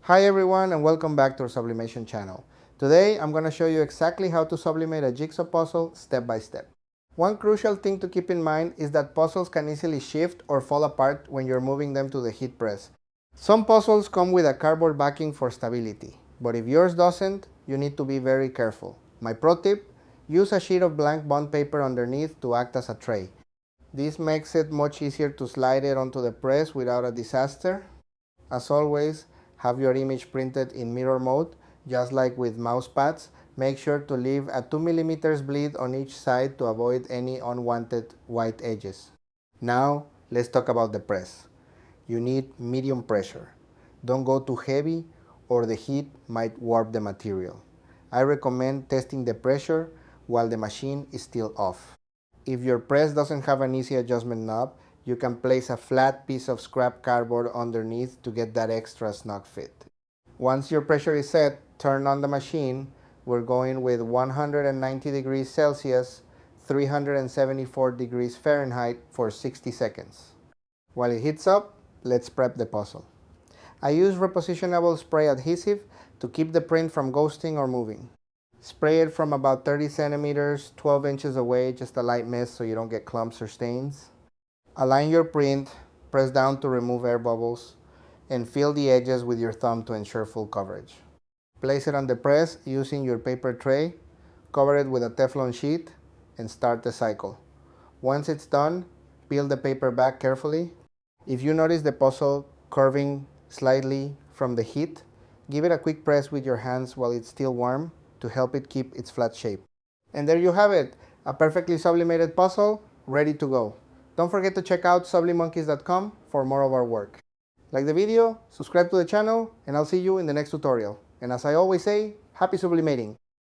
Hi everyone and welcome back to our Sublimation channel. Today I'm going to show you exactly how to sublimate a jigsaw puzzle step by step. One crucial thing to keep in mind is that puzzles can easily shift or fall apart when you're moving them to the heat press. Some puzzles come with a cardboard backing for stability, but if yours doesn't, you need to be very careful. My pro tip: use a sheet of blank bond paper underneath to act as a tray. This makes it much easier to slide it onto the press without a disaster. As always, have your image printed in mirror mode, just like with mouse pads. Make sure to leave a 2mm bleed on each side to avoid any unwanted white edges. Now, let's talk about the press. You need medium pressure. Don't go too heavy or the heat might warp the material. I recommend testing the pressure while the machine is still off. If your press doesn't have an easy adjustment knob, you can place a flat piece of scrap cardboard underneath to get that extra snug fit. Once your pressure is set, turn on the machine. We're going with 190 degrees Celsius, 374 degrees Fahrenheit for 60 seconds. While it heats up, let's prep the puzzle. I use repositionable spray adhesive to keep the print from ghosting or moving. Spray it from about 30 centimeters, 12 inches away, just a light mist so you don't get clumps or stains. Align your print, press down to remove air bubbles, and fill the edges with your thumb to ensure full coverage. Place it on the press using your paper tray, cover it with a Teflon sheet, and start the cycle. Once it's done, peel the paper back carefully. If you notice the puzzle curving slightly from the heat, give it a quick press with your hands while it's still warm to help it keep its flat shape. And there you have it, a perfectly sublimated puzzle ready to go. Don't forget to check out Sublimonchis.com for more of our work. Like the video, subscribe to the channel, and I'll see you in the next tutorial. And as I always say, happy sublimating!